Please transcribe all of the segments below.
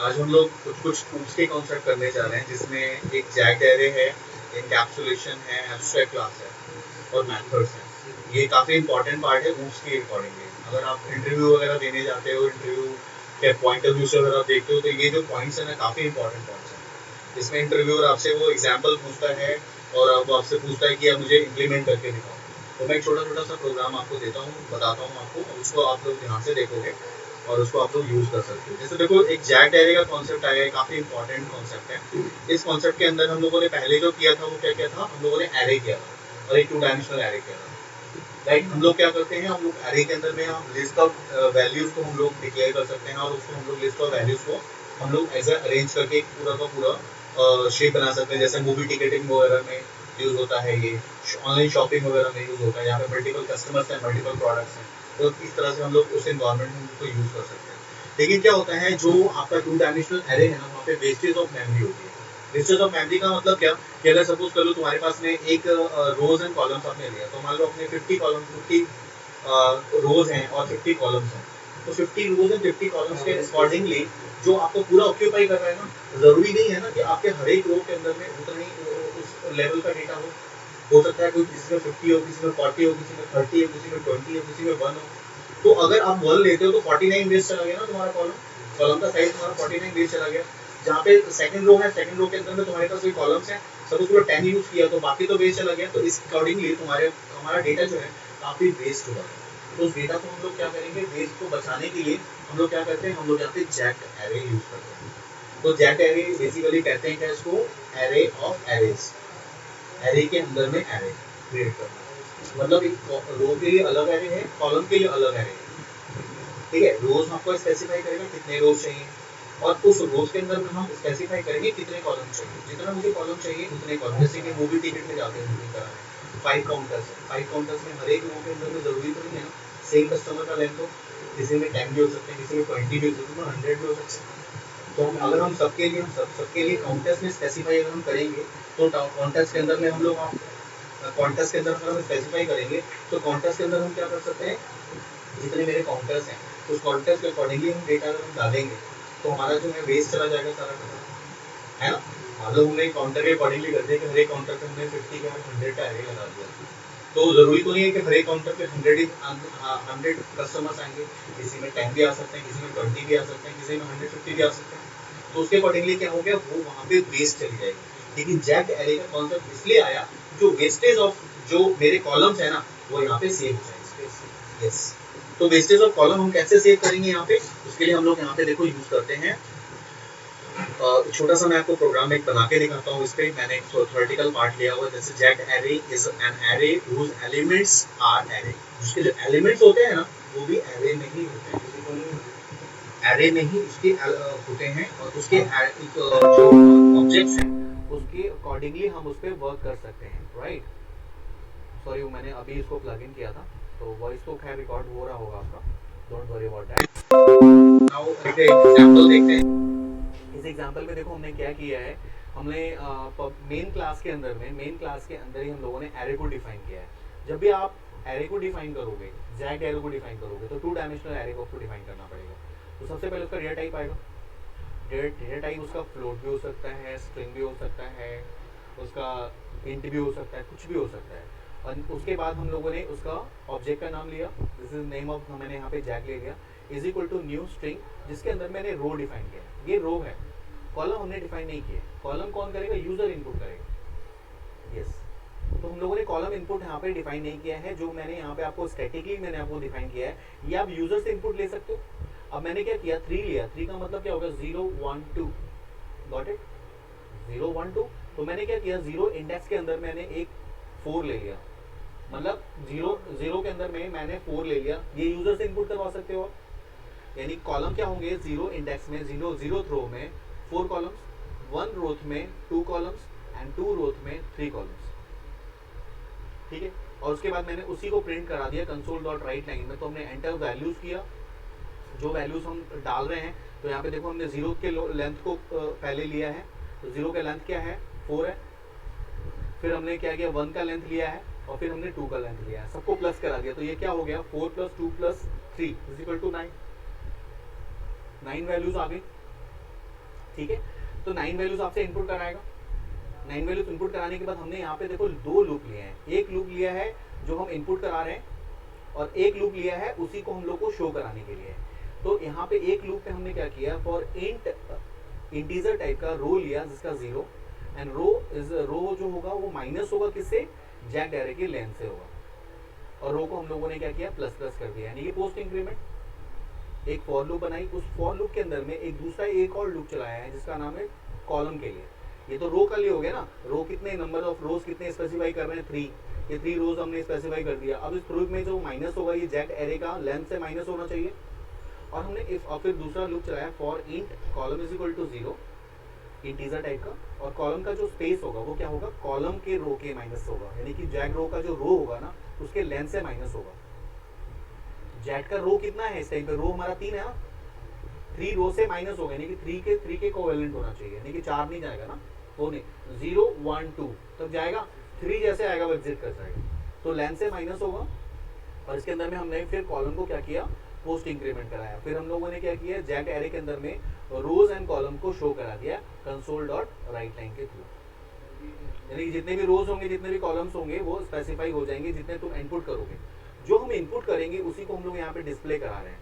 आज हम लोग कुछ कुछ टूल्स के कॉन्सेप्ट करने जा रहे हैं, जिसमें एक जैक्ड एरे है, एनकैप्सुलेशन है, एब्स्ट्रैक्ट क्लास है और मेथड्स हैं। ये काफ़ी इंपॉर्टेंट पार्ट है टूल्स के अकॉर्डिंगली। अगर आप इंटरव्यू वगैरह देने जाते हो, इंटरव्यू के पॉइंट ऑफ व्यू से अगर आप देखते हो, तो ये जो पॉइंट्स हैं ना, काफ़ी इंपॉर्टेंट पॉइंट्स हैं। इसमें इंटरव्यूअर आपसे वो एग्जाम्पल पूछता है और अब आपसे पूछता है कि आप मुझे इम्प्लीमेंट करके दिखाओ। तो मैं एक छोटा छोटा सा प्रोग्राम आपको देता हूँ, बताता हूँ आपको, उसको आप लोग ध्यान से देखोगे और उसको आप लोग यूज कर सकते हो। जैसे देखो, एक जैक्ड एरे का कॉन्सेप्ट आया है, काफी इंपॉर्टेंट कॉन्सेप्ट है। इस कॉन्सेप्ट के अंदर हम लोगों ने पहले जो किया था वो क्या किया था, हम लोगों ने एरे किया था और एक 2 डायमेंशनल एरे किया था। राइट, हम लोग क्या करते हैं, हम लोग एरे के अंदर में हम लिस्ट ऑफ वैल्यूज को हम लोग डिक्लेयर कर सकते हैं और उसको हम लोग लिस्ट ऑफ वैल्यूज को हम लोग ऐसा अरेंज करके एक पूरा का पूरा शेप बना सकते हैं। जैसे मूवी टिकटिंग वगैरह में यूज होता है, ये ऑनलाइन शॉपिंग वगैरह में यूज होता है, यहाँ पे मल्टीपल कस्टमर्स हैं, मल्टीपल प्रोडक्ट्स हैं, तो इस तरह से हम लोग उस एनवायरमेंट में उसको यूज कर सकते हैं। लेकिन क्या होता है, जो आपका 2 डायमेंशनल एरे है ना, वहाँ पे वेस्टेज ऑफ मेमोरी होती है। वेस्टेज ऑफ मेमोरी का मतलब क्या, कि अगर सपोज कर लो तुम्हारे पास में एक रोज एंड कॉलम्स आपने लिया, तो मान लो अपने 50 रोज हैं और 50 कॉलम्स हैं, तो 50 रोज एंड 50 कॉलम्स के अकॉर्डिंगली जो आपको पूरा ऑक्यूपाई कर रहा है ना, जरूरी नहीं है ना कि आपके हर एक रो के अंदर में उतना ही उस लेवल का डेटा हो सकता है कोई किसी में 50 हो, किसी में 40 हो, किसी में 30 हो, किसी में 20 हो, किसी में 1 हो। तो अगर आप 1 लेते हो तो 49 वेज चला गया ना तुम्हारा कॉलम, कॉलम का साइज तुम्हारा 49 वेज चला गया। जहाँ पे सेकंड रो है, सेकंड रो के अंदर में तुम्हारे पास कोई कॉलम्स है, सब उसको 10 यूज किया तो बाकी तो वेज चला गया। तो इस अकॉर्डिंगली तुम्हारे हमारा डेटा जो है काफी वेस्ट हुआ। तो उस डेटा को हम लोग क्या करेंगे, वेस्ट को बचाने के लिए हम लोग क्या करते हैं, हम लोग यहाँ पे जैक्ड एरे यूज करते हैं। तो जैक्ड एरे बेसिकली कहते हैं क्या इसको, एरे ऑफ एरेज। एरे के अंदर में एरे क्रिएट करना, मतलब एक रो के लिए अलग एरे है, कॉलम के लिए अलग एरे है। ठीक है, रोज आपको स्पेसिफाई करेगा कितने रोज चाहिए और उस रोज के अंदर में हम स्पेसिफाई करेंगे कितने कॉलम चाहिए। जितना मुझे कॉलम चाहिए उतने कॉलम, जैसे कि मूवी टिकट में जाते हैं बुकिंग कराने, 5 काउंटर्स है, 5 काउंटर्स में हर एक रो के अंदर में जरूरी तो नहीं है ना सेम कस्टमर का लेंथ हो, किसी में 10 भी हो सकते हैं, किसी में 20 भी हो सकते हैं, 100 भी हो सकते हैं। तो अगर हम सबके लिए सबके लिए काउंटर्स में स्पेसिफाई अगर हम करेंगे, तो काउंटर्स के अंदर में हम लोग काउंटर्स के अंदर अगर हम स्पेसिफाई करेंगे, तो काउंटर्स के अंदर हम क्या कर सकते हैं, जितने मेरे काउंटर्स हैं उस काउंटर्स के अकॉर्डिंगली हम डेटा अगर हम डालेंगे, तो हमारा जो है वेस्ट चला जाएगा सारा का सारा, है ना। मतलब हमने काउंटर के अकॉर्डिंगली कर दिया कि हर एक काउंटर पे हमने 50 का 100 का एरे लगा दिया, तो जरूरी तो नहीं है कि हर एक काउंटर पे 100 कस्टमर्स आएंगे, किसी में 10 भी आ सकते हैं, किसी में 20 भी आ सकते हैं, किसी में 150 भी आ सकते हैं। तो उसके अकॉर्डिंगली क्या हो गया, वो वहाँ पे वेस्ट चली जाएगी। लेकिन जैक्ड एरे का कॉन्सेप्ट इसलिए आया, जो वेस्टेज ऑफ जो मेरे कॉलम्स है ना, वो यहाँ पे सेव हो जाएंगे। यस, तो वेस्टेज ऑफ कॉलम हम कैसे सेव करेंगे यहाँ पे, उसके लिए हम लोग यहाँ पे देखो यूज करते हैं, छोटा सा मैं आपको प्रोग्राम एक बना के दिखाता हूँ। इस पे मैंने एक थ्योरेटिकल पार्ट लिया हुआ है, जैसे jagged array is an array whose elements are array. उसके जो एलिमेंट्स होते हैं ना, वो भी एरे में ही होते हैं, एरे में ही उसके होते हैं, और उसके जो ऑब्जेक्ट्स हैं उसके अकॉर्डिंगली हम उस पर वर्क कर सकते हैं। राइट, सॉरी मैंने अभी इसको प्लग इन किया था, तो वॉइस तो खैर रिकॉर्ड हो रहा होगा आपका, don't worry about that. Now एक एग्जांपल देखते हैं। इस एग्जांपल में देखो हमने क्या किया है, हमने मेन क्लास के अंदर में, मेन क्लास के अंदर ही हम लोगों ने एरे को डिफाइन किया है। जब भी आप एरे को डिफाइन करोगे, जैक्ड एरे को डिफाइन करोगे, तो 2 डायमेंशनल एरे को डिफाइन करना पड़ेगा। तो सबसे पहले उसका डेटा टाइप आएगा। डेटा टाइप उसका फ्लोट भी हो सकता है, स्ट्रिंग भी हो सकता है, उसका इंट भी हो सकता है, कुछ भी हो सकता है। और उसके बाद हम लोगों ने उसका ऑब्जेक्ट का नाम लिया, दिस इज नेम ऑफ, मैंने यहाँ पे जैक ले लिया, is equal to new string, जिसके अंदर मैंने रो डिफाइन किया। ये रो है, कॉलम हमने डिफाइन नहीं किया। कॉलम कौन करेगा, यूजर इनपुट करेगा। यस, तो हम लोगों ने कॉलम इनपुट यहाँ पे डिफाइन नहीं किया है। जो मैंने यहाँ पे आपको स्टैटिकली मैंने आपको डिफाइन किया है, ये आप यूजर से इनपुट ले सकते हो। अब मैंने क्या किया, 3 लिया। 3 का मतलब क्या होगा, 0 1 2, गॉट इट, 0 1 2। तो मैंने क्या किया, 0 इंडेक्स के अंदर मैंने एक 4 ले लिया, मतलब 0 के अंदर में मैंने 4 ले लिया। ये यूजर से इनपुट करवा सकते हो आप। यानी कॉलम क्या होंगे, 0 इंडेक्स में, 0 रो में 4 कॉलम्स, 1 रोथ में 2 कॉलम्स एंड 2 रोथ में 3 कॉलम्स। ठीक है, और उसके बाद मैंने उसी को प्रिंट करा दिया कंसोल डॉट राइट लाइन में। तो हमने एंटर वैल्यूज किया, जो वैल्यूज हम डाल रहे हैं। तो यहाँ पे देखो हमने 0 के लेंथ को पहले लिया है, तो 0 का लेंथ क्या है, 4 है। फिर हमने क्या किया, 1 का लेंथ लिया है, और फिर हमने 2 का लेंथ लिया है, सबको प्लस करा दिया। तो ये क्या हो गया, 4 + 2 + 3 इज इक्वल टू 9। 9 वैल्यूज आ गई। ठीक है, तो 9 वैल्यूज आपसे इनपुट कराएगा। 9 वैल्यूज इनपुट कराने के बाद हमने यहाँ पे देखो 2 लूप लिए हैं, एक लूप लिया है जो हम इनपुट करा रहे हैं और एक लूप लिया है उसी को हम लोग को शो कराने के लिए। तो यहाँ पे एक लूप पे हमने क्या किया, फॉर इंट इंटीजर टाइप का रो लिया जिसका 0 एंड रो जो होगा वो माइनस होगा किससे, जैक एरे की लेंथ से होगा, और रो को हम लोगों ने क्या किया, प्लस प्लस कर दिया, यानी कि पोस्ट इंक्रीमेंट। एक फॉर लूप बनाई, उस फॉर लूप के अंदर में एक दूसरा एक और लूप चलाया है जिसका नाम है कॉलम के लिए। ये तो रो का लिए हो गया ना, रो कितने नंबर ऑफ रोज कितने स्पेसिफाई कर रहे हैं, 3, ये 3 रोज हमने स्पेसिफाई कर दिया। अब इस प्रूफ में जो माइनस होगा ये जैक एरे का लेंथ से माइनस होना चाहिए, और हमने इफ और फिर दूसरा लूप चलाया for int column is equal to 0, integer type का, और कॉलम का जो स्पेस होगा वो क्या होगा, कॉलम के रो के माइनस होगा, यानी कि जैक रो का जो रो होगा ना उसके लेंथ से माइनस होगा। जैक का रो कितना है इस टाइम पे, रो हमारा 3 है ना, 3 रो से माइनस होगा, यानी कि 3 के कोवेलेंट होना चाहिए, यानी कि 4 नहीं जाएगा ना, वो नहीं, 0 1 2 तक जाएगा, 3 जैसे आएगा वो एग्जिट कर जाएगा, तो लेंथ से माइनस होगा। और इसके अंदर में हमने फिर कॉलम को क्या किया, पोस्ट इंक्रीमेंट कराया। फिर हम लोगों ने क्या किया, जैक एरे के अंदर में रोज एंड कॉलम को शो करा दिया कंसोल डॉट राइट लाइन के थ्रू, यानी कि जितने भी रोज होंगे जितने भी कॉलम्स होंगे वो स्पेसिफाई हो जाएंगे जितने तुम इनपुट करोगे। जो हम इनपुट करेंगे उसी को हम लोग यहाँ पे डिस्प्ले करा रहे हैं।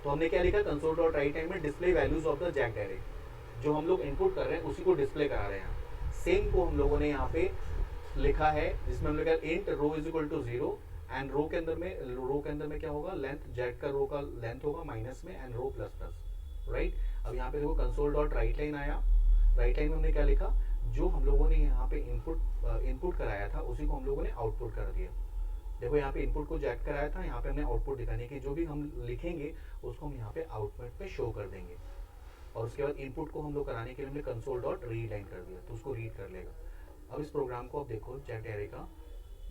तो हमने क्या लिखा, कंसोल डॉट राइट लाइन में display values of the jag array, जो हम लोग इनपुट कर रहे हैं उसी को डिस्प्ले करा रहे हैं। सेम को हम लोगों ने यहाँ पे लिखा है जिसमें हम लिखा int row is equal to 0 and row के अंदर में क्या होगा, लेंथ, जैक का रो का लेंथ होगा माइनस में and row plus plus, right. अब यहाँ पे देखो कंसोल डॉट राइट लाइन आया, राइट लाइन में हमने क्या लिखा, जो हम लोगों ने यहाँ पे इनपुट कराया था उसी को हम लोगों ने आउटपुट कर दिया। देखो यहाँ पे इनपुट को जैक कराया था, यहाँ पे हमने आउटपुट दिखाने की, जो भी हम लिखेंगे उसको हम यहाँ पे आउटपुट पे शो कर देंगे, और उसके बाद इनपुट को हम लोग कराने के लिए हमने कंसोल डॉट रीड लाइन कर दिया, तो उसको रीड कर लेगा। अब इस प्रोग्राम को आप देखो जैक एरे का,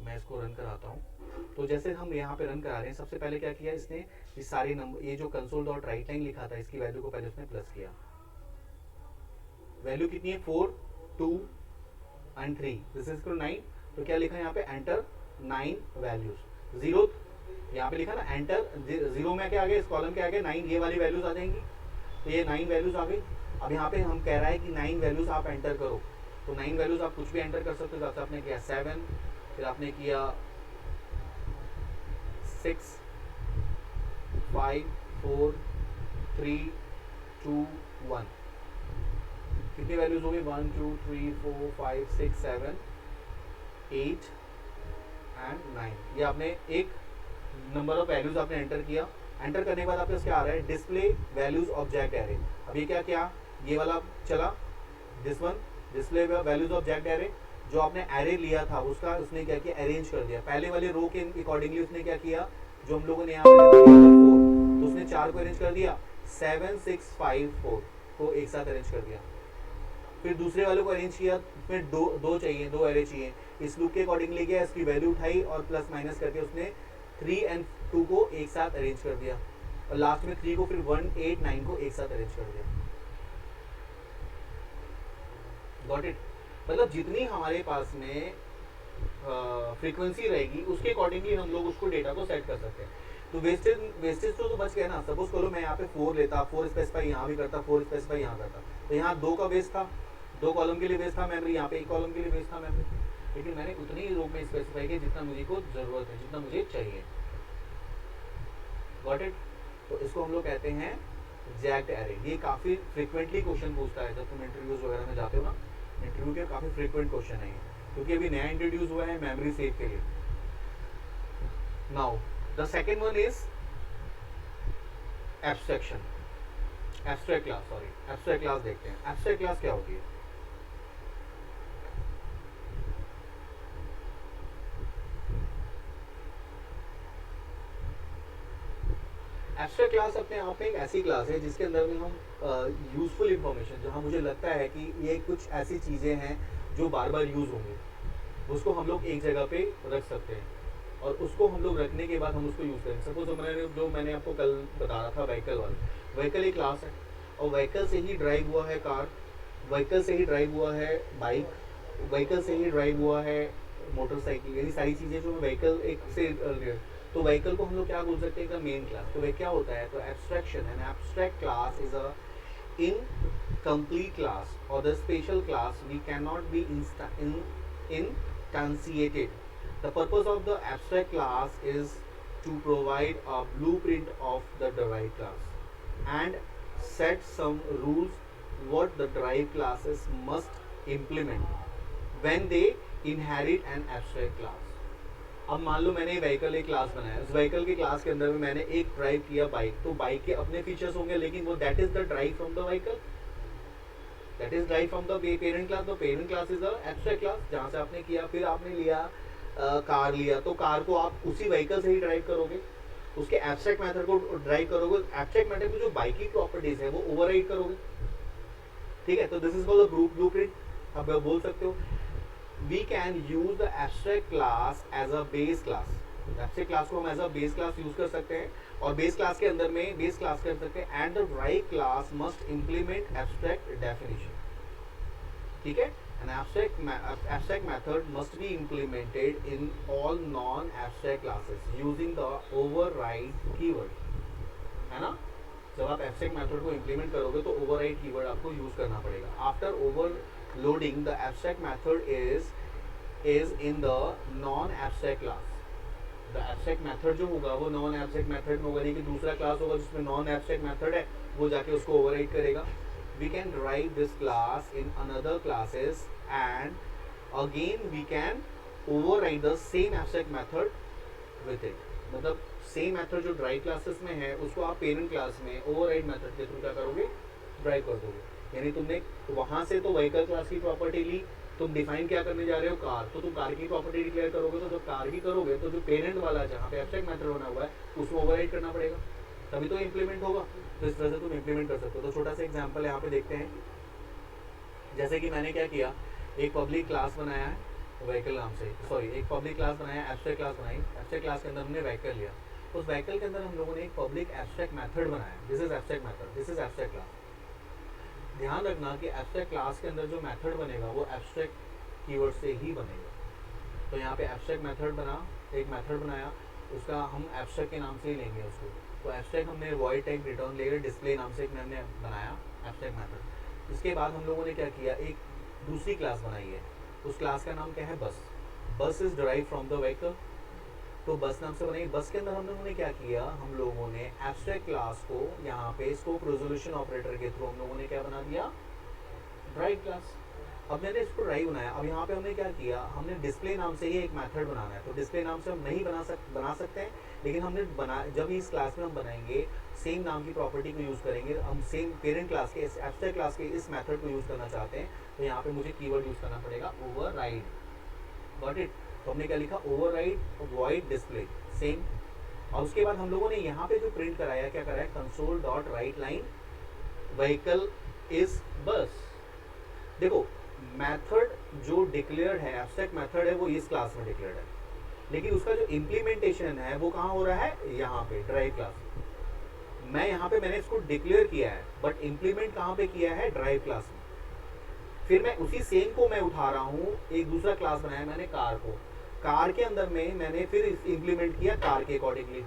मैं इसको रन कराता हूँ। तो जैसे हम यहाँ पे रन करा रहे हैं, सबसे पहले क्या किया इसने, ये सारे नंबर, ये जो कंसोल डॉट राइट लाइन लिखा था इसकी वैल्यू को पहले उसने प्लस किया। वैल्यू कितनी है, 4 2 एंड 3, दिस इज इक्वल 9। तो क्या लिखा है यहाँ पे, एंटर 9 वैल्यूज, 0 यहाँ पे लिखा ना एंटर, 0 में क्या आ गया, इस कॉलम के आगे 9 ये वाली वैल्यूज आ जाएंगी, तो ये 9 वैल्यूज आ गई। अब यहाँ पे हम कह रहा है कि 9 वैल्यूज आप एंटर करो, तो 9 वैल्यूज आप कुछ भी एंटर कर सकते हो। जैसे आपने किया 7, फिर आपने किया 6 5 4 3 2 1, कितनी वैल्यूज होगी, 1 2 3 4 5 6 7 8 एंड 9। ये आपने एक नंबर ऑफ वैल्यूज आपने एंटर किया। एंटर करने के बाद आपके क्या आ रहा है, display values of jag array. अब ये क्या किया, ये वाला चला, this one display values of jag array, जो आपने एरे लिया था उसका उसने क्या किया, अरेंज कर दिया। पहले वाले रो के अकॉर्डिंगली उसने क्या किया, जो हम लोगों ने यहाँ पे 4, तो उसने 4 को अरेंज कर दिया, 7 6 5 4 को एक साथ अरेंज कर दिया। फिर दूसरे वाले को अरेंज किया, उसमें दो चाहिए, 2 एरे चाहिए, इस लूप के अकॉर्डिंगली किया, इसकी वैल्यू उठाई और प्लस माइनस करके उसने 3 एंड 2 को एक साथ अरेंज कर दिया, और लास्ट में 3 को फिर 1 8 9 को एक साथ अरेंज कर दिया। Got it. मतलब जितनी हमारे पास में फ्रीक्वेंसी रहेगी उसके अकॉर्डिंगली हम लोग उसको डेटा को सेट कर सकते हैं। तो वेस्टेज तो बच गया ना। सपोज करो मैं यहाँ पे 4 लेता, 4 स्पेसिफाई यहाँ भी करता, 4 स्पेसिफाई यहाँ करता, तो यहाँ 2 का वेस्ट था, 2 कॉलम के लिए वेस्ट था मेमोरी, यहाँ पे 1 कॉलम के लिए वेस्ट था मेमोरी, लेकिन मैंने उतनी ही रो में स्पेसिफाई किया जितना मुझे को जरूरत है, जितना मुझे चाहिए। Got it. तो इसको हम लोग कहते हैं जैक्ड एरे। ये काफी फ्रीक्वेंटली क्वेश्चन पूछता है जब तुम इंटरव्यूज वगैरह में जाते हो ना, इंटरव्यू के काफी फ्रीक्वेंट क्वेश्चन है, क्योंकि अभी नया इंट्रोड्यूस हुआ है मेमोरी सेव के लिए। Now the second one is abstraction, abstract class, sorry abstract class देखते हैं। एब्स्ट्रैक्ट क्लास क्या होती है? एब्स्ट्रैक्ट क्लास अपने आप में एक ऐसी क्लास है जिसके अंदर में हम यूजफुल इंफॉर्मेशन, जहाँ मुझे लगता है कि ये कुछ ऐसी चीज़ें हैं जो बार बार यूज़ होंगी, उसको हम लोग एक जगह पे रख सकते हैं, और उसको हम लोग रखने के बाद हम उसको यूज़ करें। सपोज जो मैंने आपको कल बता रहा था व्हीकल वाला, व्हीकल एक क्लास है, और व्हीकल से ही ड्राइव हुआ है कार, व्हीकल से ही ड्राइव हुआ है बाइक, व्हीकल से ही ड्राइव हुआ है मोटरसाइकिल, यानी सारी चीज़ें जो व्हीकल एक से, तो व्हीकल को हम लोग क्या बोल सकते हैं, मेन क्लास। तो वह क्या होता है, तो abstraction and abstract class is a in complete class or the special class we cannot be instantiated. The purpose of the abstract class is to provide a blueprint of the derived class and set some rules what the derived classes must implement when they inherit an abstract class. अब मान लो मैंने vehicle एक class बनाया, उस vehicle की class के अंदर में मैंने एक ड्राइव किया बाइक, तो बाइक के अपने फीचर्स होंगे, लेकिन वो that is the drive from the vehicle, that is drive from the parent class. The parent class is the abstract class जहाँ से आपने किया. फिर आपने लिया कार लिया, तो कार को आप उसी व्हीकल से ही ड्राइव करोगे, उसके एब्स्ट्रैक्ट मेथड को ड्राइव करोगे. एब्स्ट्रैक्ट मेथड में जो बाइक की प्रॉपर्टीज है वो ओवरराइड करोगे. ठीक है, तो दिस इज कॉल्ड ब्लूप्रिंट. अब बोल सकते हो we can use the abstract class as a base class. abstract class को हम as a base class use कर सकते हैं, और base class के अंदर में base class कर सकते हैं. and the derived class must implement abstract definition. ठीक है, an abstract method must be implemented in all non abstract classes using the override keyword. है ना, जब आप abstract method को implement करोगे तो override keyword आपको यूज करना पड़ेगा. after overloading the abstract method is in the non abstract class. the abstract method जो होगा वो non abstract method में होगा, नहीं कि दूसरा क्लास होगा जिसमें non abstract method है, वो जाके उसको override करेगा. we can derive this class in another classes and again we can override the same abstract method with it. मतलब सेम मेथड जो ड्राइव क्लासेस में है उसको आप पेरेंट क्लास में ओवरराइड मेथड के थ्रू क्या करोगे, ड्राइव कर दोगे. यानी तुमने वहां से तो व्हीकल क्लास की प्रॉपर्टी ली, तुम डिफाइन क्या करने जा रहे हो, कार, तो तुम कार की प्रॉपर्टी डिक्लेयर करोगे. तो जब कार की करोगे तो जो पेरेंट वाला जहाँ पे एब्स्ट्रैक्ट मेथड बना हुआ है उसको ओवरराइड करना पड़ेगा, तभी तो इंप्लीमेंट होगा. तो इस तरह से तुम इंप्लीमेंट कर सकते हो. तो छोटा सा एग्जाम्पल यहाँ पे देखते हैं. जैसे कि मैंने क्या किया, एक पब्लिक क्लास बनाया है व्हीकल नाम से, सॉरी एक पब्लिक क्लास बनाया, एब्स्ट्रैक्ट क्लास बनाई. एब्स्ट्रैक्ट क्लास के अंदर हमने व्हीकल लिया, उस व्हीकल के अंदर हम लोगों ने एक पब्लिक एब्स्ट्रैक्ट मेथड बनाया. This is abstract method, this is abstract class. ध्यान रखना कि एब्स्ट्रैक्ट क्लास के अंदर जो मेथड बनेगा वो एब्स्ट्रैक्ट कीवर्ड से ही बनेगा. तो यहाँ पे एब्स्ट्रैक्ट मेथड बना, एक मेथड बनाया, उसका हम एब्स्ट्रैक्ट के नाम से ही लेंगे उसको. तो एब्स्ट्रैक्ट हमने वॉइड टाइप रिटर्न लेकर डिस्प्ले नाम से एक हमने बनाया एब्स्ट्रैक्ट मेथड. इसके बाद हम लोगों ने क्या किया, एक दूसरी क्लास बनाई है. उस क्लास का नाम क्या है, बस. बस is derive from the vehicle, तो बस नाम से बनाई. बस के अंदर हम लोगों ने क्या किया, हम लोगों ने एब्स्ट्रैक्ट क्लास को यहाँ पे स्कोप रेजोल्यूशन ऑपरेटर के थ्रू हम लोगों ने क्या बना दिया, ड्राइव क्लास. अब मैंने इसको ड्राइव बनाया. अब यहाँ पे हमने क्या किया, हमने डिस्प्ले नाम से ही एक मेथड बनाना है. तो डिस्प्ले नाम से हम नहीं बना सकते हैं, लेकिन हमने जब इस क्लास में हम बनाएंगे सेम नाम की प्रॉपर्टी को यूज़ करेंगे. हम सेम पेरेंट क्लास के, इस एब्स्ट्रैक्ट क्लास के इस मेथड को यूज़ करना चाहते हैं, तो यहाँ पे मुझे कीवर्ड यूज़ करना पड़ेगा ओवरराइड. Got it. तो हमने क्या लिखा, ओवरराइड वॉइड डिस्प्ले सेम. और उसके बाद हम लोगों ने यहाँ पे जो प्रिंट कराया, क्या कराया, console dot write line vehicle is बस. देखो मेथड जो डिक्लेयर्ड है, एब्स्ट्रैक्ट मेथड है, वो इस क्लास में डिक्लेयर्ड है, लेकिन उसका जो इम्प्लीमेंटेशन है वो कहाँ हो रहा है, यहाँ पे ड्राइव क्लास. मैं यहाँ पे मैंने इसको डिक्लेयर किया है, बट इम्प्लीमेंट कहाँ पे किया है, ड्राइव क्लास में. फिर मैं उसी सेम को मैं उठा रहा हूँ, एक दूसरा क्लास बनाया मैंने कार को, कार के अंदर में मैंने फिर इम्प्लीमेंट किया कार के अकॉर्डिंगली.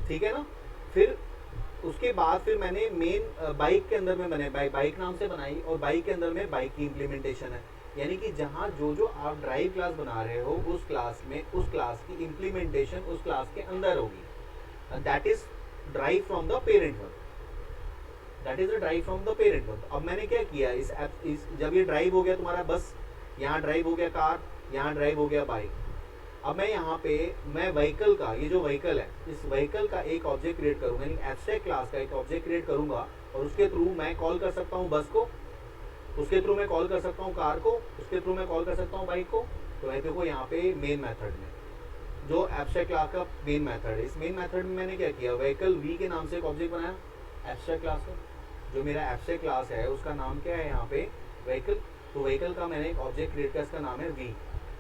ठीक है ना. फिर उसके बाद फिर मैंने मेन बाइक के अंदर में मैंने बाइक नाम से बनाई, और बाइक के अंदर में बाइक की इम्प्लीमेंटेशन है. यानी कि जहाँ जो आप ड्राइव क्लास बना रहे हो उस क्लास में उस क्लास की इम्प्लीमेंटेशन उस क्लास के अंदर होगी. That is drive from the parent one, that is the drive from the parent one. अब मैंने क्या किया, इस जब ये ड्राइव हो गया तुम्हारा बस, यहाँ ड्राइव हो गया कार, यहाँ ड्राइव हो गया बाइक. अब मैं यहाँ पे मैं व्हीकल का, ये जो व्हीकल है, इस व्हीकल का एक ऑब्जेक्ट क्रिएट करूँगा, यानी एब्स्ट्रैक्ट क्लास का एक ऑब्जेक्ट क्रिएट करूँगा, और उसके थ्रू मैं कॉल कर सकता हूँ बस को, उसके थ्रू मैं कॉल कर सकता हूँ कार को, उसके थ्रू मैं कॉल कर सकता हूँ बाइक को. तो मैं देखो यहाँ पे मेन मेथड में जो एब्स्ट्रैक्ट क्लास का मेन मेथड है, इस मेन मेथड में मैंने क्या किया, व्हीकल वी के नाम से एक ऑब्जेक्ट बनाया एब्स्ट्रैक्ट क्लास का. जो मेरा एब्स्ट्रैक्ट क्लास है उसका नाम क्या है यहाँ पे, व्हीकल. तो व्हीकल का मैंने एक ऑब्जेक्ट क्रिएट किया, इसका नाम है वी.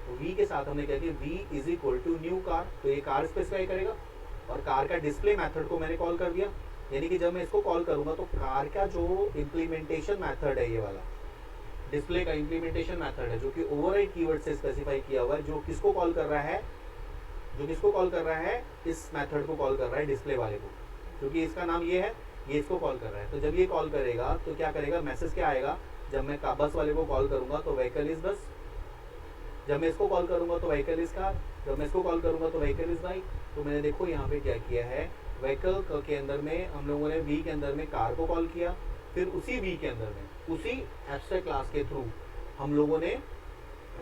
तो वी के साथ हमने क्या किया, v is equal to new car. तो ये कार स्पेसिफाई करेगा, और कार का डिस्प्ले मेथड को मैंने कॉल कर दिया. यानी कि जब मैं इसको कॉल करूंगा तो कार का जो इम्प्लीमेंटेशन मेथड है, ये वाला डिस्प्ले का इम्प्लीमेंटेशन मेथड है, जो कि ओवरराइड कीवर्ड से स्पेसिफाई किया हुआ है, जो किसको कॉल कर रहा है, जो किसको कॉल कर रहा है, इस मेथड को कॉल कर रहा है डिस्प्ले वाले को, क्योंकि इसका नाम ये है. ये इसको कॉल कर रहा है। तो जब ये कॉल करेगा तो क्या करेगा, मैसेज क्या आएगा, जब मैं बस वाले को कॉल करूंगा तो व्हीकल इज बस, जब मैं इसको कॉल करूंगा तो व्हीकल इज कार, जब मैं इसको कॉल करूंगा तो व्हीकल इज बाइक। तो मैंने देखो यहाँ पे क्या किया है, व्हीकल के अंदर में हम लोगों ने वी के अंदर में कार को कॉल किया, फिर उसी वी के अंदर में उसी एब्स्ट्रैक्ट क्लास के थ्रू हम लोगों ने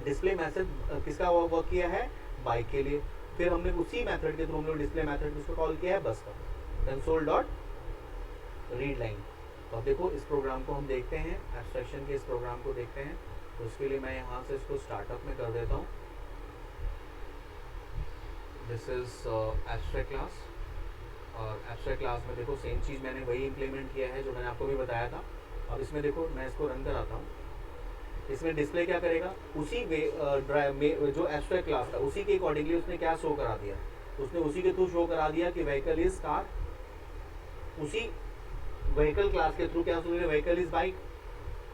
डिस्प्ले मैसेज किसका वर्क किया है, बाइक के लिए। फिर हमने उसी मेथड के थ्रू हम लोग डिस्प्ले मेथड उसको कॉल किया है बस का, कंसोल डॉट रीड लाइन। तो अब देखो इस प्रोग्राम को हम देखते हैं, एब्स्ट्रैक्शन के इस प्रोग्राम को देखते हैं। तो उसके लिए मैं यहाँ से इसको स्टार्टअप में कर देता हूँ। दिस इज एब्स्ट्रैक्ट क्लास, और एब्स्ट्रैक्ट क्लास में देखो सेम चीज़ मैंने वही इम्प्लीमेंट किया है जो मैंने आपको भी बताया था। अब इसमें देखो मैं इसको रन कराता हूँ, इसमें डिस्प्ले क्या करेगा, उसी वे जो एब्स्ट्रैक्ट क्लास था उसी के अकॉर्डिंगली उसने क्या शो करा दिया, उसने उसी के थ्रू शो करा दिया कि व्हीकल इज कार, उसी व्हीकल क्लास के थ्रू क्या शो किया, व्हीकल इज बाइक,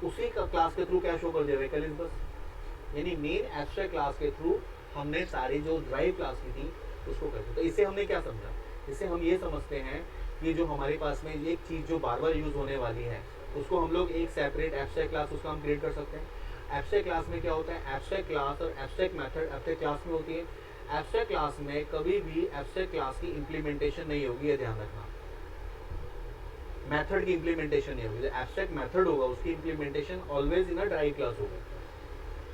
उसी का क्लास के थ्रू क्या शो कर दिया, व्हीकल इज बस। यानी मेन एब्स्ट्रैक्ट क्लास के थ्रू हमने सारी जो ड्राइव क्लास की थी उसको कर दिया। तो इससे हमने क्या समझा, इससे हम ये समझते हैं कि जो हमारे पास में एक चीज़ जो बार बार यूज़ होने वाली है उसको हम लोग एक सेपरेट एब्स्ट्रैक्ट क्लास उसका हम क्रिएट कर सकते हैं। एब्स्ट्रैक्ट क्लास में क्या होता है, एब्स्ट्रैक्ट क्लास और एब्स्ट्रैक्ट मेथड एब्स्ट्रैक्ट क्लास में होती है। एब्स्ट्रैक्ट क्लास में कभी भी एब्स्ट्रैक्ट क्लास की इंप्लीमेंटेशन नहीं होगी, ये ध्यान रखना। मेथड की इंप्लीमेंटेशन नहीं होगी, जो एब्स्ट्रैक्ट मेथड होगा उसकी implementation always in a drive class होगी,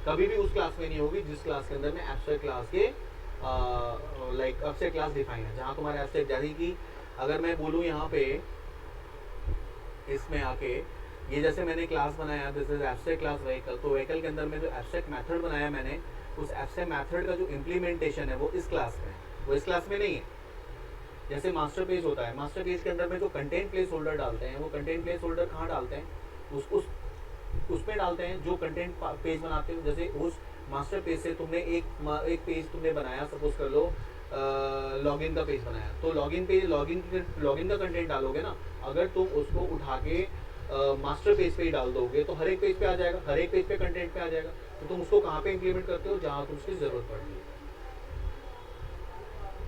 कभी भी उस क्लास में नहीं होगी जिस क्लास के अंदर में एब्स्ट्रैक्ट क्लास के लाइक एब्स्ट्रैक्ट क्लास डिफाइन है। जहाँ तुम्हारे एब्स्ट्रैक्ट, जैसे कि अगर मैं बोलूँ यहाँ पे इसमें आके ये जैसे मैंने क्लास बनाया this is abstract class vehicle, तो व्हीकल के अंदर में जो एब्स्ट्रैक्ट मेथड बनाया मैंने, उस एब्स्ट्रैक्ट मेथड का जो इम्प्लीमेंटेशन है वो इस क्लास में है, वो इस क्लास में नहीं है। जैसे मास्टर पेज होता है, मास्टर पेज के अंदर में जो कंटेंट प्लेस होल्डर डालते हैं, वो कंटेंट प्लेस होल्डर कहाँ डालते हैं, उसमें डालते हैं जो कंटेंट पेज बनाते हो। जैसे उस मास्टर पेज से तुमने एक पेज तुमने बनाया, सपोज कर लो लॉगिन का पेज बनाया, तो लॉगिन का कंटेंट डालोगे ना, अगर तुम उसको उठा के मास्टर पेज पे ही डाल दोगे तो हर एक पेज पे आ जाएगा, हर एक पेज पे कंटेंट पे आ जाएगा। तो तुम उसको कहाँ पे इंप्लीमेंट करते हो, जहाँ तुम उसकी ज़रूरत पड़ती है,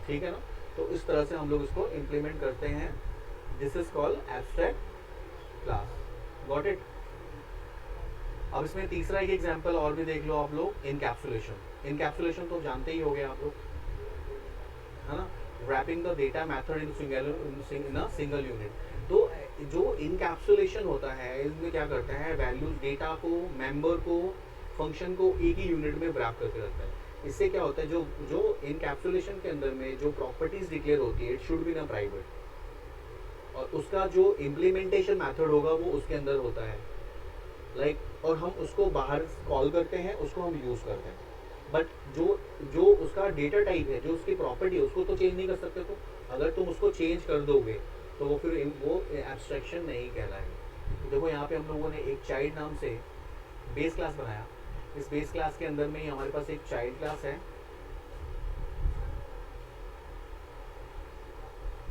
ठीक है ना। तो इस तरह से हम लोग इसको इम्प्लीमेंट करते हैं। This is called abstract class, got it. अब इसमें तीसरा एक एग्जांपल और भी देख लो आप लोग, इनकैप्सुलेशन। इनकैप्सुलेशन तो जानते ही होंगे आप लोग, है ना, wrapping the data method in a single unit. तो जो इनकैप्सुलेशन होता है इसमें क्या करता है, वैल्यूज डेटा को, मेंबर को, फंक्शन को एक ही यूनिट में रैप करके रखता है। इससे क्या होता है, जो इनकैप्सुलेशन के अंदर में जो प्रॉपर्टीज डिक्लेयर होती है, इट शुड बी ना प्राइवेट, और उसका जो इम्प्लीमेंटेशन मेथड होगा वो उसके अंदर होता है लाइक और हम उसको बाहर कॉल करते हैं, उसको हम यूज़ करते हैं। बट जो उसका डेटा टाइप है, जो उसकी प्रॉपर्टी है, उसको तो चेंज नहीं कर सकते। तो अगर तुम उसको चेंज कर दोगे तो वो फिर वो एब्स्ट्रैक्शन नहीं कहलाएगा। तो देखो यहाँ पे हम लोगों ने एक चाइल्ड नाम से बेस क्लास बनाया। इस बेस क्लास के अंदर में ही हमारे पास एक चाइल्ड क्लास है।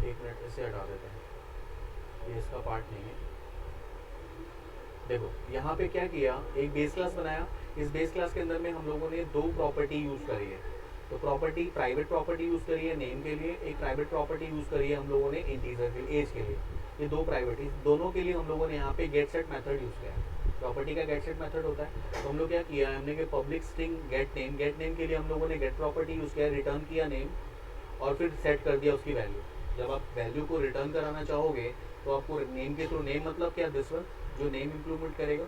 एक मिनट इसे हटा देते हैं, ये इसका पार्ट नहीं है। देखो यहाँ पे क्या किया, एक बेस क्लास बनाया। इस बेस क्लास के अंदर में हम लोगों ने दो प्रॉपर्टी यूज़ करी है। तो प्रॉपर्टी, प्राइवेट प्रॉपर्टी यूज़ करी है नेम के लिए, एक प्राइवेट प्रॉपर्टी यूज़ करी है हम लोगों ने इंटीजर के लिए, एज के लिए। ये दो प्राइवेट, दोनों के लिए हम लोगों ने यहाँ पे गेट सेट मेथड यूज़ किया है। प्रॉपर्टी का गेट सेट मेथड होता है। तो हम लोग क्या किया, हमने कि पब्लिक स्ट्रिंग गेट नेम के लिए हम लोगों ने गेट प्रॉपर्टी यूज़ किया, रिटर्न किया नेम, और फिर सेट कर दिया उसकी वैल्यू। जब आप वैल्यू को रिटर्न कराना चाहोगे तो आपको नेम के थ्रू, नेम मतलब क्या, दिस वन जो नेम इंप्लीमेंट करेगा,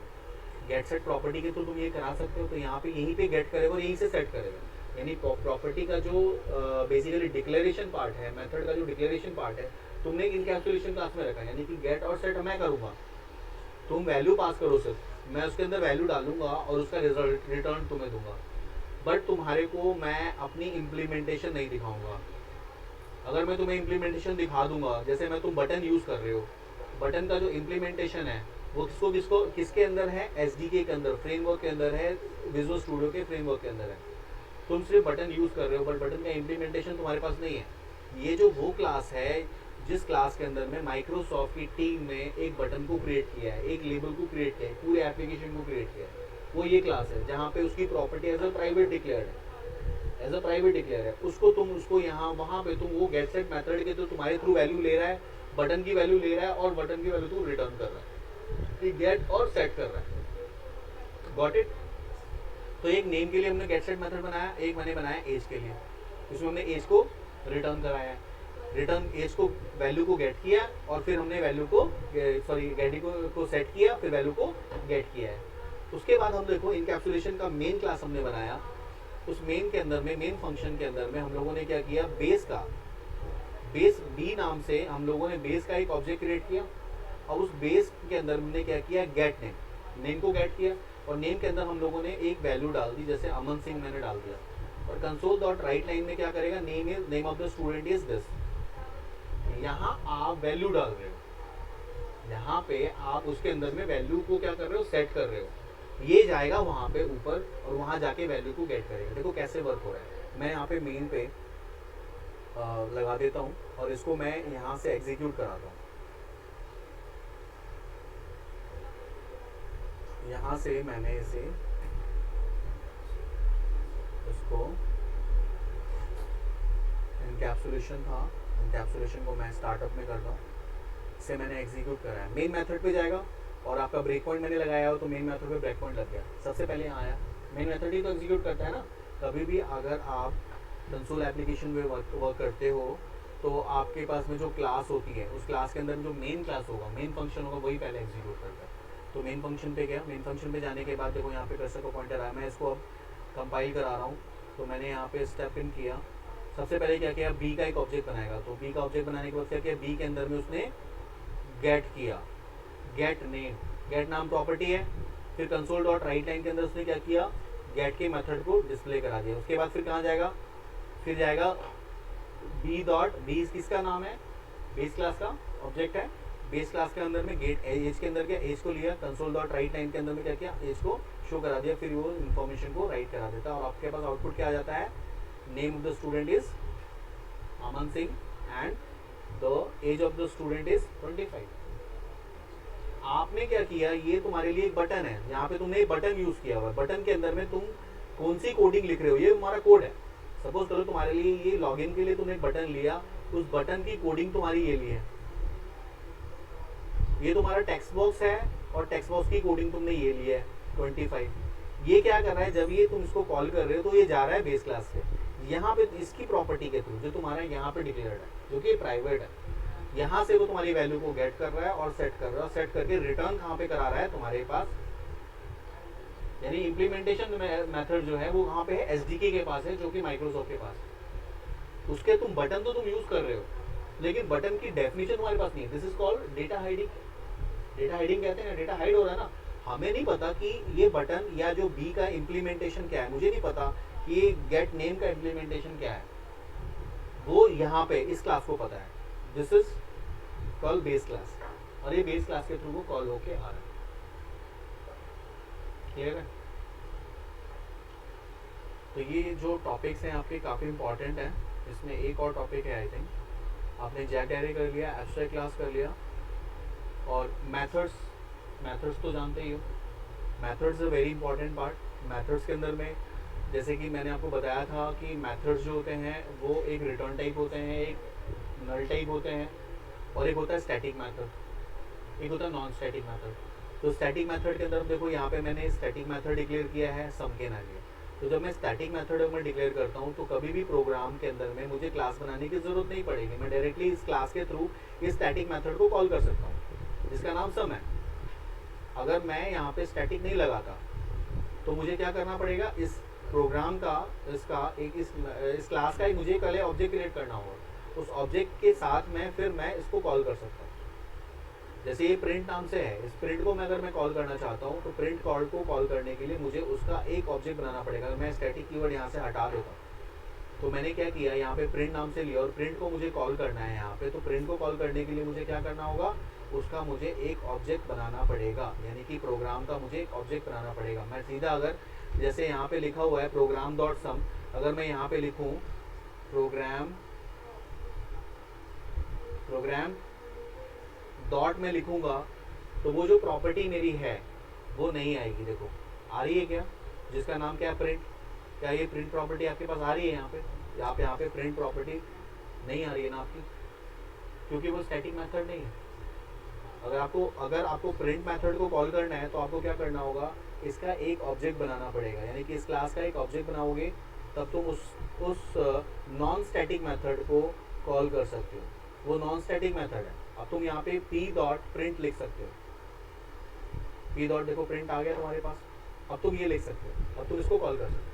गेट सेट प्रॉपर्टी के थ्रू तुम ये करा सकते हो। तो यहाँ पे यहीं पे गेट करेगा और यहीं से सेट करेगा। यानी प्रॉपर्टी का जो बेसिकली डिक्लेरेशन पार्ट है, मेथड का जो डिक्लेरेशन पार्ट है, तुमने इनकैप्सुलेशन क्लास में रखा है। यानी कि गेट और सेट मैं करूँगा, तुम वैल्यू पास करो, सिर्फ मैं उसके अंदर वैल्यू डालूंगा और उसका रिजल्ट रिटर्न तुम्हें दूंगा। बट तुम्हारे को मैं अपनी इम्प्लीमेंटेशन नहीं दिखाऊंगा। अगर मैं तुम्हें इम्प्लीमेंटेशन दिखा दूंगा, जैसे मैं तुम बटन यूज़ कर रहे हो, बटन का जो इम्प्लीमेंटेशन है वो किसके अंदर है, एसडीके के अंदर, फ्रेमवर्क के अंदर है, विजुअल स्टूडियो के फ्रेमवर्क के अंदर है। तुम सिर्फ बटन यूज़ कर रहे हो, बट बटन का इम्प्लीमेंटेशन तुम्हारे पास नहीं है। ये जो वो क्लास है जिस क्लास के अंदर में माइक्रोसॉफ्ट की टीम ने एक बटन को क्रिएट किया है, एक लेबल को क्रिएट किया है, पूरे एप्लीकेशन को क्रिएट किया है, वो ये क्लास है जहाँ पे उसकी property as a private declared है, एज अ प्राइवेट डिक्लेयर है। उसको तुम उसको यहाँ वहाँ पे तुम वो गेट सेट मेथड के तो तुम्हारे थ्रू वैल्यू ले रहा है, बटन की वैल्यू ले रहा है और बटन की वैल्यू तू रिटर्न कर रहा है, गेट और सेट कर रहा है। Got it? तो एक नेम के लिए हमने गेट सेट मेथड बनाया, एक मैंने बनाया एज के लिए, इसमें हमने एज को रिटर्न कराया, रिटर्न एज को वैल्यू को गेट किया और फिर हमने वैल्यू को सॉरी गेट को सेट किया, फिर वैल्यू को गेट किया है। उसके बाद हम देखो इनकैप्सुलेशन का मेन क्लास हमने बनाया, उस मेन के अंदर में मेन फंक्शन के अंदर में हम लोगों ने क्या किया, बेस का बेस बी नाम से हम लोगों ने बेस का एक ऑब्जेक्ट क्रिएट किया और उस बेस के अंदर हमने क्या किया, गेट नेम, नेम को गेट किया और नेम के अंदर हम लोगों ने एक वैल्यू डाल दी, जैसे अमन सिंह मैंने डाल दिया। और कंसोल डॉट राइट लाइन में क्या करेगा, name is name of the student is this, यहाँ आप वैल्यू डाल रहे हो, यहाँ पे आप उसके अंदर में वैल्यू को क्या कर रहे हो, सेट कर रहे हो, ये जाएगा वहाँ पे ऊपर और वहाँ जाके वैल्यू को गेट करेगा। देखो कैसे वर्क हो रहा है, मैं यहाँ पे मेन पे लगा देता हूँ और इसको मैं यहाँ से एग्जीक्यूट कराता हूँ। यहाँ से मैंने इसे इसको इनकैप्सुलेशन था, इनकैप्सुलेशन को मैं स्टार्टअप में करता हूँ, इसे मैंने एग्जीक्यूट करा है, मेन मेथड पे जाएगा और आपका ब्रेक पॉइंट मैंने लगाया हो तो मेन मेथड पे ब्रेक पॉइंट लग गया, सबसे पहले यहाँ आया, मेन मेथड ही तो एग्जीक्यूट करता है ना। कभी भी अगर आप कंसोल एप्लीकेशन में वर्क करते हो तो आपके पास में जो क्लास होती है उस क्लास के अंदर जो मेन क्लास होगा, मेन फंक्शन होगा, वही पहले एग्जीक्यूट करता है। तो मेन फंक्शन पे गया, मेन फंक्शन पे जाने के बाद देखो यहाँ पे कर्सर का पॉइंटर आया, मैं इसको अब कंपाइल करा रहा हूँ। तो मैंने यहाँ पे स्टेप इन किया, सबसे पहले क्या किया, बी का एक ऑब्जेक्ट बनाएगा, तो बी का ऑब्जेक्ट बनाने के बाद क्या किया, बी के अंदर में उसने गेट किया, गेट नेम, गेट नाम प्रॉपर्टी है, फिर कंसोल डॉट राइट लाइन के अंदर उसने क्या किया, गेट के मेथड को डिस्प्ले करा दिया। उसके बाद फिर कहाँ जाएगा, फिर जाएगा बी डॉट, बी किसका नाम है, बेस क्लास का ऑब्जेक्ट है, बेस क्लास के अंदर में गेट एज के अंदर क्या, एज को लिया, कंसोल डॉट राइट लाइन के अंदर में क्या किया, एज को शो करा दिया, फिर वो इन्फॉर्मेशन को राइट करा देता और आपके पास आउटपुट क्या आ जाता है, name of the student is Aman Singh and the age of the student is 25। आपने क्या किया, ये तुम्हारे लिए एक बटन है, यहाँ पे तुमने एक बटन यूज किया हुआ है, बटन के अंदर में तुम कौन सी कोडिंग लिख रहे हो, ये तुम्हारा कोड है। सपोज करो तुम्हारे लिए ये लॉगिन के लिए तुमने एक बटन लिया, उस बटन की कोडिंग तुम्हारी ये ली है, ये तुम्हारा टेक्स्ट बॉक्स है और टेक्स्ट बॉक्स की कोडिंग तुमने ये ली है 25। ये क्या कर रहा है, जब ये तुम इसको कॉल कर रहे हो तो ये जा रहा है बेस क्लास से, यहाँ पे इसकी प्रॉपर्टी के थ्रू जो तुम्हारा यहाँ पे डिक्लेयर्ड है, जो कि प्राइवेट है, यहाँ से वो तुम्हारी वैल्यू को गेट कर रहा है और सेट कर रहा है, सेट करके रिटर्न कहाँ पे करा रहा है, तुम्हारे पास, यानी इम्प्लीमेंटेशन मेथड जो है वो कहाँ पे है, एसडीके के पास है, जो कि माइक्रोसॉफ्ट के पास। उसके तुम बटन तो तुम यूज कर रहे हो, लेकिन बटन की डेफिनेशन तुम्हारे पास नहीं है। This is called data hiding. Data hiding कहते हैं ना, डेटा हाइड हो रहा है ना, हमें नहीं पता कि ये बटन या जो बी का इम्प्लीमेंटेशन क्या है, मुझे नहीं पता कि ये गेट नेम का इम्प्लीमेंटेशन क्या है, वो यहाँ पे इस क्लास को पता है। This is call base class और ये बेस क्लास के थ्रू वो कॉल होके आ रहा है। क्लियर है? तो ये जो टॉपिक्स हैं आपके काफ़ी इंपॉर्टेंट हैं। इसमें एक और टॉपिक है, आई थिंक आपने जैक एरे कर लिया, एब्स्ट्रैक्ट क्लास कर लिया और मेथड्स, मेथड्स तो जानते ही हो, मेथड्स अ वेरी इंपॉर्टेंट पार्ट। मेथड्स के अंदर में जैसे कि मैंने आपको बताया था कि मेथड्स जो होते हैं वो एक रिटर्न टाइप होते हैं, एक नल टाइप होते हैं और एक होता है स्टैटिक मेथड, एक होता है नॉन स्टैटिक मेथड। तो स्टैटिक मेथड के अंदर देखो यहाँ पे मैंने स्टैटिक मेथड डिक्लेयर किया है सम के लिए। तो जब मैं स्टैटिक मेथड में डिक्लेयर करता हूँ तो कभी भी प्रोग्राम के अंदर में मुझे क्लास बनाने की ज़रूरत नहीं पड़ेगी, मैं डायरेक्टली इस क्लास के थ्रू इस स्टैटिक मेथड को कॉल कर सकता हूँ जिसका नाम सम है। अगर मैं यहाँ पे स्टैटिक नहीं लगाता तो मुझे क्या करना पड़ेगा, इस प्रोग्राम का इसका एक इस क्लास का ही मुझे पहले ऑब्जेक्ट क्रिएट करना होगा, उस ऑब्जेक्ट के साथ में फिर मैं इसको कॉल कर सकता हूँ। जैसे ये प्रिंट नाम से है, इस प्रिंट को मैं अगर मैं कॉल करना चाहता हूँ तो प्रिंट कॉल को कॉल करने के लिए मुझे उसका एक ऑब्जेक्ट बनाना पड़ेगा। मैं स्टैटिक कीवर्ड यहाँ से हटा देता हूँ तो मैंने क्या किया, यहाँ पे प्रिंट नाम से लिया और प्रिंट को मुझे कॉल करना है यहाँ पे, तो प्रिंट को कॉल करने के लिए मुझे क्या करना होगा, उसका मुझे एक ऑब्जेक्ट बनाना पड़ेगा, यानी कि प्रोग्राम का मुझे एक ऑब्जेक्ट बनाना पड़ेगा। मैं सीधा अगर जैसे यहाँ पे लिखा हुआ है प्रोग्राम डॉट सम, अगर मैं यहाँ पे लिखूँ प्रोग्राम डॉट में लिखूंगा तो वो जो प्रॉपर्टी मेरी है वो नहीं आएगी। देखो आ रही है क्या, जिसका नाम क्या है प्रिंट, क्या ये प्रिंट प्रॉपर्टी आपके पास आ रही है? यहाँ पे प्रिंट प्रॉपर्टी नहीं आ रही है ना आपकी, क्योंकि वो स्टैटिक मेथड नहीं है। अगर आपको प्रिंट मेथड को कॉल करना है तो आपको क्या करना होगा, इसका एक ऑब्जेक्ट बनाना पड़ेगा, यानी कि इस क्लास का एक ऑब्जेक्ट बनाओगे तब तुम उस नॉन स्टैटिक मेथड को कॉल कर सकते हो। वो नॉन स्टैटिक मेथड है। अब तुम यहाँ पे p डॉट प्रिंट लिख सकते हो, p डॉट देखो प्रिंट आ गया तुम्हारे पास। अब तुम ये लिख सकते हो, अब तुम इसको कॉल कर सकते हो।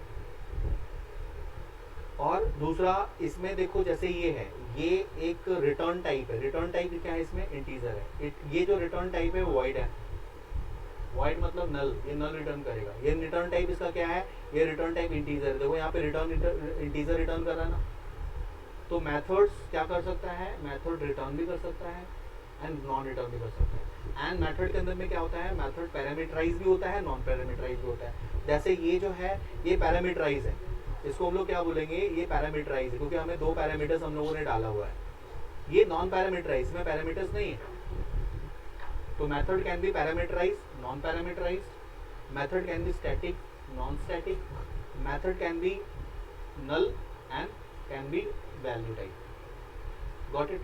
और दूसरा इसमें देखो, जैसे ये है, ये एक रिटर्न टाइप है। रिटर्न टाइप क्या है इसमें, इंटीजर है। ये जो रिटर्न टाइप है वॉइड है। वॉइड मतलब नल, ये नल रिटर्न करेगा। ये रिटर्न टाइप इसका क्या है, ये रिटर्न टाइप इंटीजर है। देखो यहाँ पे रिटर्न इंटीजर रिटर्न कर रहा है ना। तो मेथड्स क्या कर सकता है, मेथड रिटर्न भी कर सकता है एंड नॉन रिटर्न भी कर सकता है। एंड मेथड के अंदर में क्या होता है, मेथड पैरामीटराइज भी होता है, नॉन पैरामीटराइज भी होता है। जैसे ये जो है ये पैरामीटराइज है, इसको हम लोग क्या बोलेंगे, ये पैरामीटराइज है, क्योंकि हमें 2 पैरामीटर्स हम लोगों ने डाला हुआ है। ये नॉन पैरामीटराइज, में पैरामीटर्स नहीं है। तो method can be parameterize, non parameterize, method can be static, non static, method can be null and can be value type. Got it?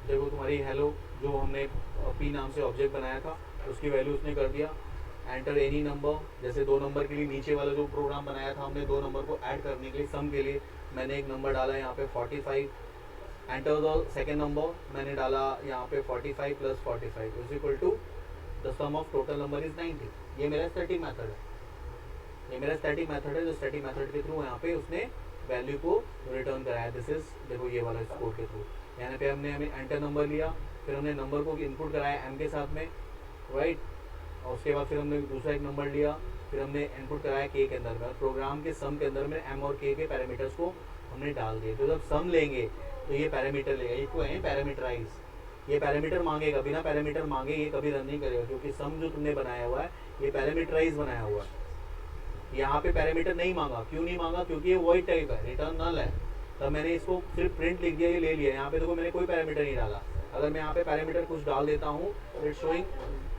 देखो तुम्हारी हेलो जो हमने पी नाम से ऑब्जेक्ट बनाया था उसकी वैल्यू उसने कर दिया। एंटर एनी नंबर, जैसे 2 नंबर के लिए नीचे वाला जो प्रोग्राम बनाया था हमने 2 नंबर को ऐड करने के लिए सम के लिए मैंने एक नंबर डाला यहाँ पे 45। एंटर द सेकेंड नंबर, मैंने डाला यहाँ पे 45 + 45 is equal to the sum of total number is 90। ये मेरा स्टैटिक मेथड है, ये मेरा स्टैटिक मेथड है। जो स्टैटिक मेथड के थ्रू यहाँ पे उसने वैल्यू को रिटर्न कराया। दिस इज देखो ये वाला कोड के थ्रू। यहाँ पे हमने एंटर नंबर लिया, फिर हमने नंबर को इनपुट कराया m के साथ में, राइट। और उसके बाद फिर हमने दूसरा एक नंबर लिया, फिर हमने इनपुट कराया k के अंदर में। प्रोग्राम के सम के अंदर में m और k के पैरामीटर्स को हमने डाल दिए। तो जब सम लेंगे तो ये पैरामीटर लेगा, ये को है पैरामीटराइज। ये पैरामीटर मांगेगा, बिना पैरामीटर मांगे ये कभी रन नहीं करेगा, क्योंकि सम जो तुमने बनाया हुआ है ये पैरामीटराइज बनाया हुआ है। यहाँ पे पैरामीटर नहीं मांगा, क्यों नहीं मांगा, क्योंकि ये वॉइड टाइप है, रिटर्न नल है। तब मैंने इसको सिर्फ प्रिंट लिख दिया, ये ले लिया। यहाँ पे देखो मैंने कोई पैरामीटर नहीं डाला। अगर मैं यहाँ पे पैरामीटर कुछ डाल देता हूँ इट शोइंग,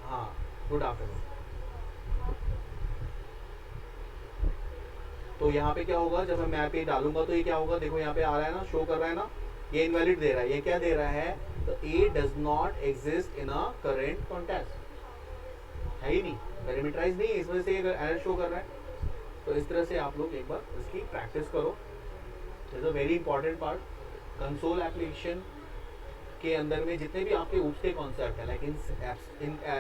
हाँ गुड आफ्टरनून। तो यहाँ पे क्या होगा, जब मैं यहाँ पे डालूंगा तो ये क्या होगा, देखो यहाँ पे आ रहा है ना, शो कर रहा है ना, ये इनवैलिड दे रहा है। ये क्या दे रहा है, तो A does not exist in a current context, है ही नहीं, पैरामीटराइज नहीं है, इस वजह से ये एरर शो कर रहा है। तो इस तरह से आप लोग एक बार इसकी प्रैक्टिस करो। Is a very important part. Console application के अंदर में जितने भी आपके ऊपसे कॉन्सेप्ट है, like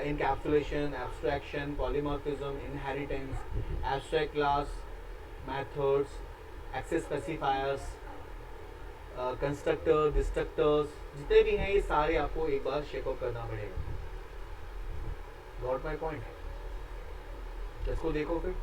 encapsulation, abstraction, polymorphism, inheritance, abstract class, methods, access specifiers, constructor, destructors, जितने भी हैं ये सारे आपको एक बार चेकआउट करना पड़ेगा। Got my point? इसको देखो फिर।